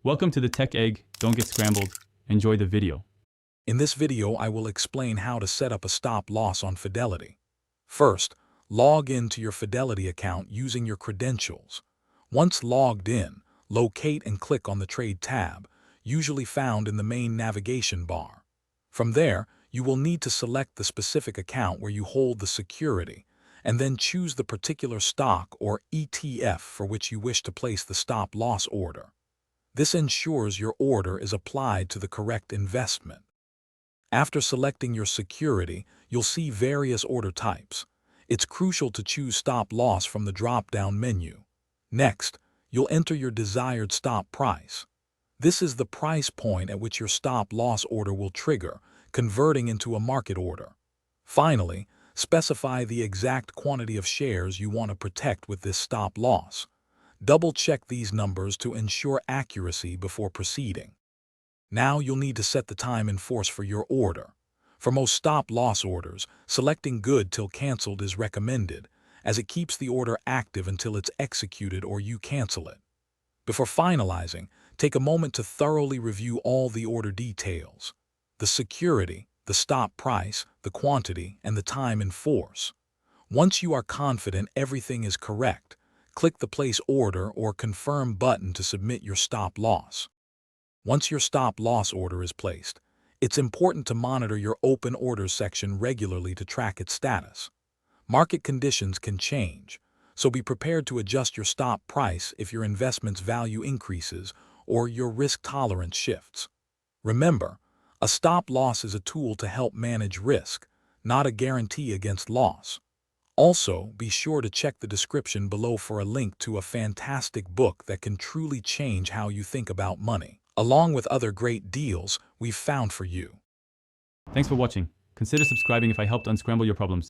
Welcome to the Tech Egg. Don't get scrambled. Enjoy the video. In this video, I will explain how to set up a stop loss on Fidelity. First, log into your Fidelity account using your credentials. Once logged in, locate and click on the Trade tab, usually found in the main navigation bar. From there, you will need to select the specific account where you hold the security, and then choose the particular stock or ETF for which you wish to place the stop loss order. This ensures your order is applied to the correct investment. After selecting your security, you'll see various order types. It's crucial to choose stop loss from the drop-down menu. Next, you'll enter your desired stop price. This is the price point at which your stop loss order will trigger, converting into a market order. Finally, specify the exact quantity of shares you want to protect with this stop loss. Double-check these numbers to ensure accuracy before proceeding. Now you'll need to set the time in force for your order. For most stop-loss orders, selecting good till canceled is recommended, as it keeps the order active until it's executed or you cancel it. Before finalizing, take a moment to thoroughly review all the order details: the security, the stop price, the quantity, and the time in force. Once you are confident everything is correct, click the Place Order or Confirm button to submit your stop loss. Once your stop loss order is placed, it's important to monitor your open orders section regularly to track its status. Market conditions can change, so be prepared to adjust your stop price if your investment's value increases or your risk tolerance shifts. Remember, a stop loss is a tool to help manage risk, not a guarantee against loss. Also, be sure to check the description below for a link to a fantastic book that can truly change how you think about money, along with other great deals we've found for you. Thanks for watching. Consider subscribing if I helped unscramble your problems.